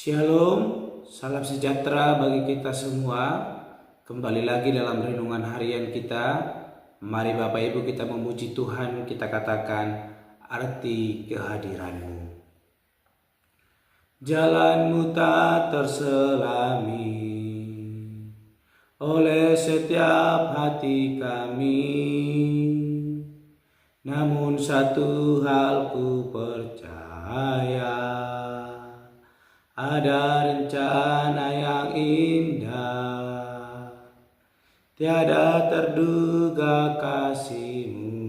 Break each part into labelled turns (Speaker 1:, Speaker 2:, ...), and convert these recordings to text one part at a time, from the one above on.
Speaker 1: Shalom, salam sejahtera bagi kita semua. Kembali lagi dalam renungan harian kita. Mari Bapak Ibu kita memuji Tuhan, kita katakan arti kehadiran-Mu. Jalan-Mu tak terselami oleh setiap hati kami. Namun satu hal ku percaya, ada rencana yang indah, tiada terduga kasih-Mu,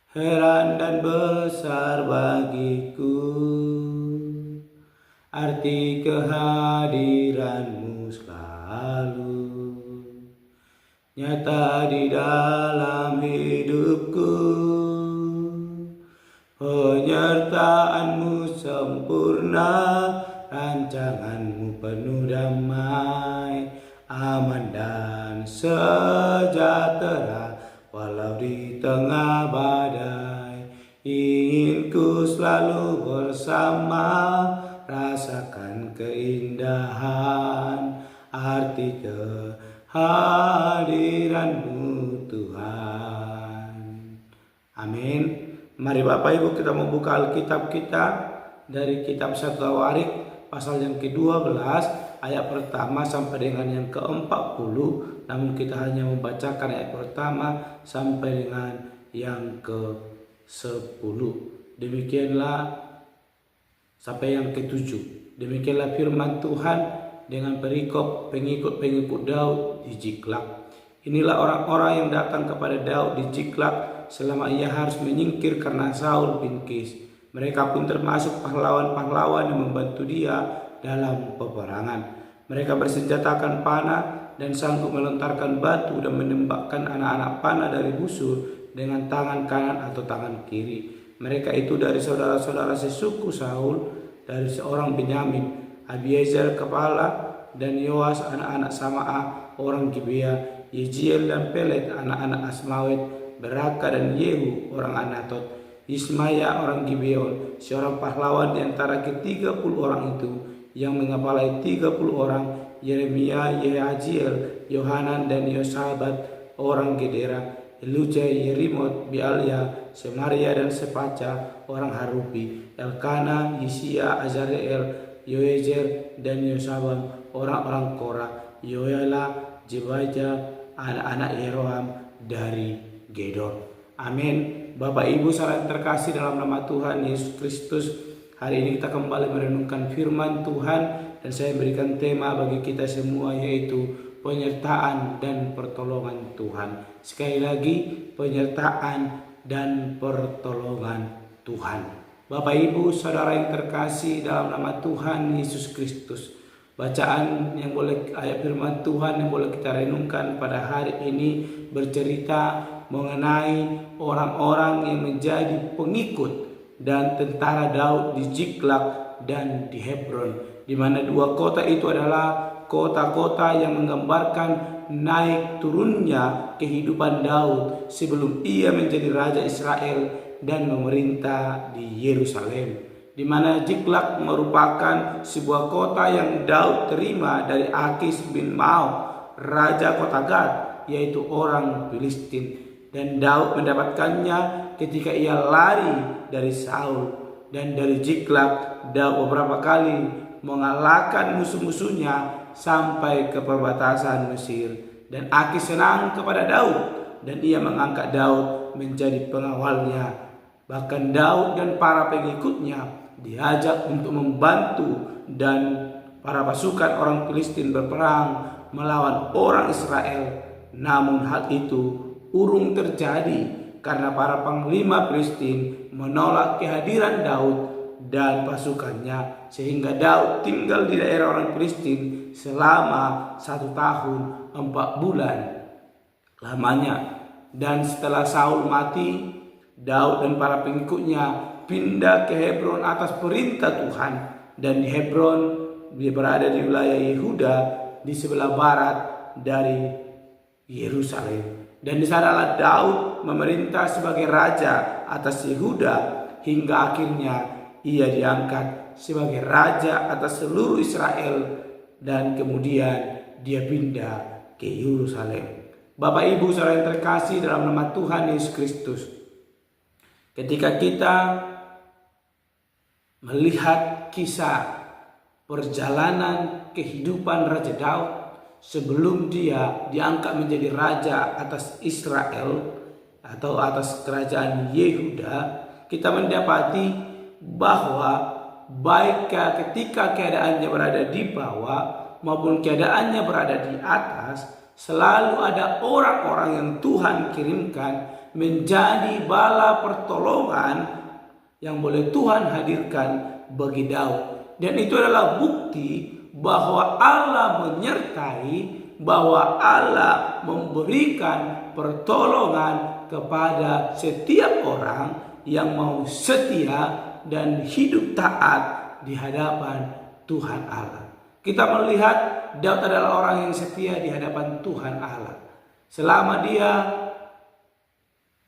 Speaker 1: heran dan besar bagiku, arti kehadiran-Mu selalu nyata di dalam hidupku. Penyertaan-Mu sempurna, rancangan-Mu penuh damai, aman dan sejahtera walau di tengah badai. Ingin ku selalu bersama, rasakan keindahan arti kehadiran-Mu Tuhan. Amin. Mari Bapak Ibu kita membuka Alkitab kita dari kitab 1 Tawarik pasal yang ke-12 ayat pertama sampai dengan yang ke-40. Namun kita hanya membacakan ayat pertama sampai dengan yang ke-10. Demikianlah sampai yang ke-7. Demikianlah firman Tuhan dengan perikop pengikut Daud di Ziklag. Inilah orang-orang yang datang kepada Daud di Ziklag selama ia harus menyingkir karena Saul bin Kis. Mereka pun termasuk pahlawan-pahlawan yang membantu dia dalam peperangan. Mereka bersenjatakan panah dan sanggup melontarkan batu dan menembakkan anak-anak panah dari busur dengan tangan kanan atau tangan kiri. Mereka itu dari saudara-saudara sesuku Saul, dari seorang Benyamin, Abiezer kepala, dan Yoas anak-anak Sama'a orang Gibea, Yeziel dan Pelet anak-anak Asmawet, Beraka dan Yehu orang Anatot, Ismaya orang Gibeon, seorang pahlawan di antara ke-30 orang itu yang mengepalai 30 orang, Yeremia, Yehaziel, Yohanan dan Yosabat orang Gedera, Elujai, Yerimot, Bialia, Semaria dan Sepaca orang Harupi, Elkana, Yisia, Azareel, Yoezer dan Yosabam orang-orang Korah, Yoela, Jebaja, anak-anak Yeroham dari Gedor. Amin. Bapak Ibu saudara terkasih dalam nama Tuhan Yesus Kristus, hari ini kita kembali merenungkan firman Tuhan dan saya berikan tema bagi kita semua yaitu penyertaan dan pertolongan Tuhan. Sekali lagi, penyertaan dan pertolongan Tuhan. Bapak Ibu saudara yang terkasih dalam nama Tuhan Yesus Kristus, bacaan yang boleh ayat firman Tuhan yang boleh kita renungkan pada hari ini bercerita mengenai orang-orang yang menjadi pengikut dan tentara Daud di Ziklag dan di Hebron, di mana dua kota itu adalah kota-kota yang menggambarkan naik turunnya kehidupan Daud sebelum ia menjadi raja Israel dan memerintah di Yerusalem, di mana Ziklag merupakan sebuah kota yang Daud terima dari Akis bin Maok, raja kota Gad, yaitu orang Filistin. Dan Daud mendapatkannya ketika ia lari dari Saul. Dan dari Ziklag, Daud beberapa kali mengalahkan musuh-musuhnya sampai ke perbatasan Mesir. Dan Akis senang kepada Daud dan ia mengangkat Daud menjadi pengawalnya. Bahkan Daud dan para pengikutnya diajak untuk membantu dan para pasukan orang Filistin berperang melawan orang Israel. Namun hal itu urung terjadi karena para panglima Filistin menolak kehadiran Daud dan pasukannya, sehingga Daud tinggal di daerah orang Filistin selama 1 tahun 4 bulan lamanya. Dan setelah Saul mati, Daud dan para pengikutnya pindah ke Hebron atas perintah Tuhan. Dan di Hebron dia berada di wilayah Yehuda di sebelah barat dari Yerusalem. Dan di sanalah Daud memerintah sebagai raja atas Yehuda hingga akhirnya ia diangkat sebagai raja atas seluruh Israel, dan kemudian dia pindah ke Yerusalem. Bapak Ibu saudara yang terkasih dalam nama Tuhan Yesus Kristus, ketika kita melihat kisah perjalanan kehidupan Raja Daud sebelum dia diangkat menjadi raja atas Israel atau atas kerajaan Yehuda, kita mendapati bahwa baik ketika keadaannya berada di bawah maupun keadaannya berada di atas, selalu ada orang-orang yang Tuhan kirimkan menjadi bala pertolongan yang boleh Tuhan hadirkan bagi Daud. Dan itu adalah bukti bahwa Allah menyertai, bahwa Allah memberikan pertolongan kepada setiap orang yang mau setia dan hidup taat di hadapan Tuhan Allah. Kita melihat Daud adalah orang yang setia di hadapan Tuhan Allah. Selama dia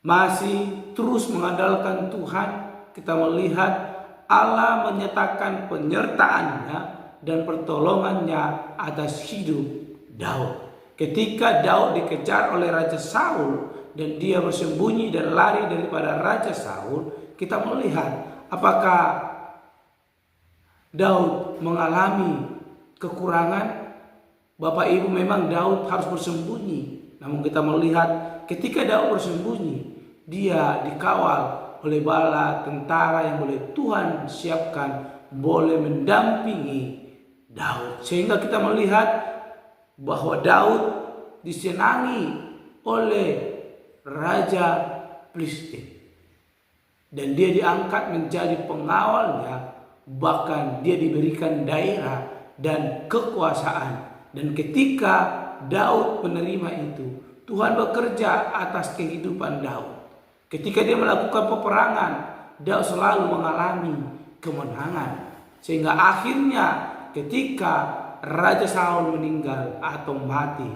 Speaker 1: masih terus mengandalkan Tuhan, kita melihat Allah menyatakan penyertaannya dan pertolongannya atas hidup Daud. Ketika Daud dikejar oleh Raja Saul dan dia bersembunyi dan lari daripada Raja Saul, kita melihat apakah Daud mengalami kekurangan. Bapak Ibu, memang Daud harus bersembunyi. Namun kita melihat ketika Daud bersembunyi, dia dikawal oleh bala tentara yang boleh Tuhan siapkan, boleh mendampingi Daud. Sehingga kita melihat bahwa Daud disenangi oleh Raja Filistin. Dan dia diangkat menjadi pengawalnya, bahkan dia diberikan daerah dan kekuasaan. Dan ketika Daud menerima itu, Tuhan bekerja atas kehidupan Daud. Ketika dia melakukan peperangan, Daud selalu mengalami kemenangan. Sehingga akhirnya ketika Raja Saul meninggal atau mati,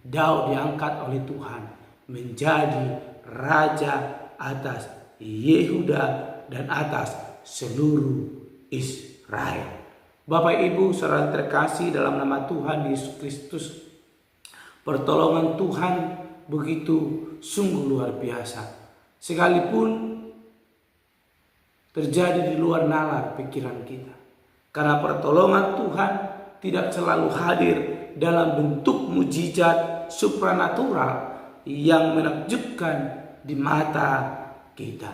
Speaker 1: Daud diangkat oleh Tuhan menjadi raja atas Yehuda dan atas seluruh Israel. Bapak Ibu saudara terkasih dalam nama Tuhan Yesus Kristus, pertolongan Tuhan begitu sungguh luar biasa. Sekalipun terjadi di luar nalar pikiran kita, karena pertolongan Tuhan tidak selalu hadir dalam bentuk mujizat supranatural yang menakjubkan di mata kita.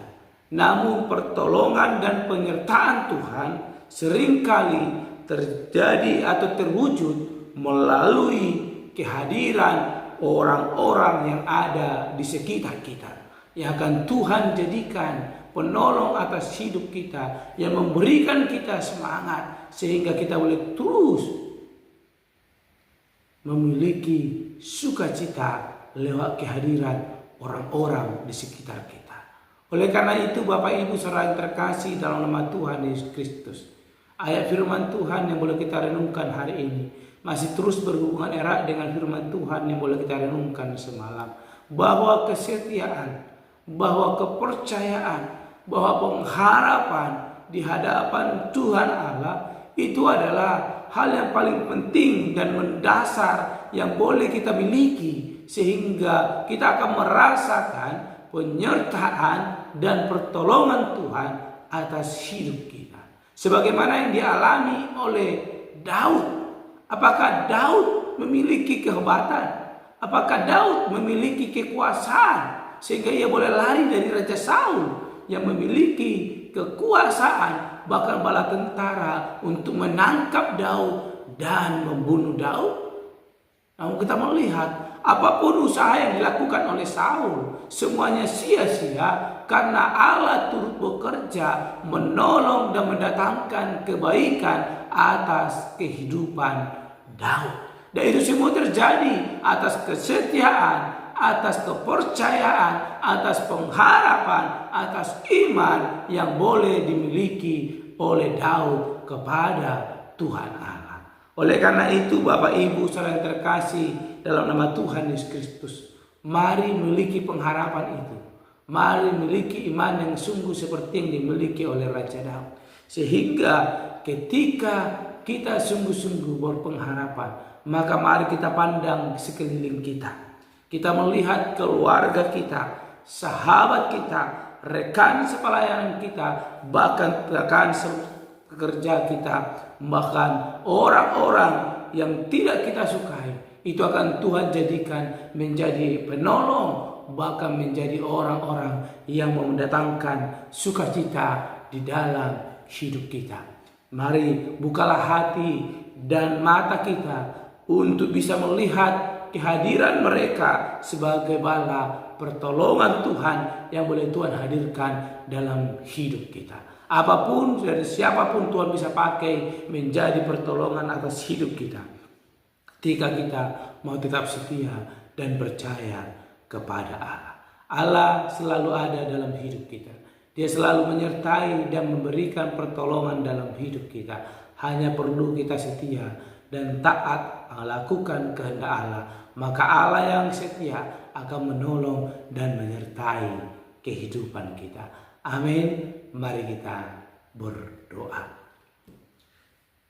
Speaker 1: Namun pertolongan dan penyertaan Tuhan seringkali terjadi atau terwujud melalui kehadiran orang-orang yang ada di sekitar kita, yang akan Tuhan jadikan penolong atas hidup kita, yang memberikan kita semangat sehingga kita boleh terus memiliki sukacita lewat kehadiran orang-orang di sekitar kita. Oleh karena itu Bapak Ibu saudara yang terkasih dalam nama Tuhan Yesus Kristus, ayat firman Tuhan yang boleh kita renungkan hari ini masih terus berhubungan erat dengan firman Tuhan yang boleh kita renungkan semalam, bahwa kesetiaan, bahwa kepercayaan, bahwa pengharapan di hadapan Tuhan Allah itu adalah hal yang paling penting dan mendasar yang boleh kita miliki, sehingga kita akan merasakan penyertaan dan pertolongan Tuhan atas hidup kita, sebagaimana yang dialami oleh Daud. Apakah Daud memiliki kehebatan? Apakah Daud memiliki kekuasaan sehingga ia boleh lari dari Raja Saul yang memiliki kekuasaan bahkan bala tentara untuk menangkap Daud dan membunuh Daud? Namun kita melihat apapun usaha yang dilakukan oleh Saul, semuanya sia-sia karena Allah turut bekerja menolong dan mendatangkan kebaikan atas kehidupan Daud. Dan itu semua terjadi atas kesetiaan, atas kepercayaan, atas pengharapan, atas iman yang boleh dimiliki oleh Daud kepada Tuhan Allah. Oleh karena itu Bapak Ibu saudara yang terkasih dalam nama Tuhan Yesus Kristus, mari memiliki pengharapan itu. Mari memiliki iman yang sungguh seperti yang dimiliki oleh Raja Daud, sehingga ketika kita sungguh-sungguh berpengharapan, maka mari kita pandang sekeliling kita. Kita melihat keluarga kita, sahabat kita, rekan sepelayanan kita, bahkan rekan pekerja kita, bahkan orang-orang yang tidak kita sukai, itu akan Tuhan jadikan menjadi penolong, bahkan menjadi orang-orang yang mendatangkan sukacita di dalam hidup kita. Mari bukalah hati dan mata kita untuk bisa melihat kehadiran mereka sebagai bala pertolongan Tuhan yang boleh Tuhan hadirkan dalam hidup kita. Apapun dari siapapun Tuhan bisa pakai menjadi pertolongan atas hidup kita, ketika kita mau tetap setia dan percaya kepada Allah. Allah selalu ada dalam hidup kita. Dia selalu menyertai dan memberikan pertolongan dalam hidup kita. Hanya perlu kita setia dan taat melakukan kehendak Allah. Maka Allah yang setia akan menolong dan menyertai kehidupan kita. Amin. Mari kita berdoa.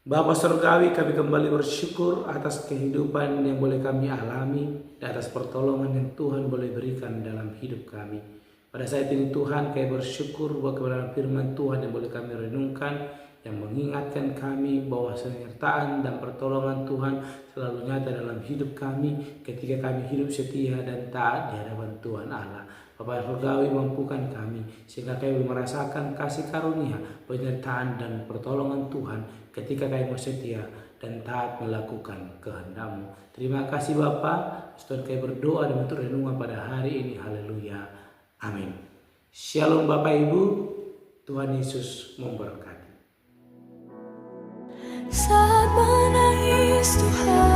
Speaker 1: Bapa Surgawi, kami kembali bersyukur atas kehidupan yang boleh kami alami, dan atas pertolongan yang Tuhan boleh berikan dalam hidup kami. Pada saat ini Tuhan, kami bersyukur bahwa kebenaran firman Tuhan yang boleh kami renungkan, yang mengingatkan kami bahwa penyertaan dan pertolongan Tuhan selalu nyata dalam hidup kami ketika kami hidup setia dan taat di hadapan Tuhan Allah. Bapa Surgawi, mampukan kami sehingga kami merasakan kasih karunia, penyertaan dan pertolongan Tuhan ketika kami bersetia dan taat melakukan kehendak-Mu. Terima kasih Bapa. Setelah kami berdoa dan untuk renungan pada hari ini. Haleluya. Amin. Shalom Bapak Ibu. Tuhan Yesus memberkati.
Speaker 2: Saat menangis Tuhan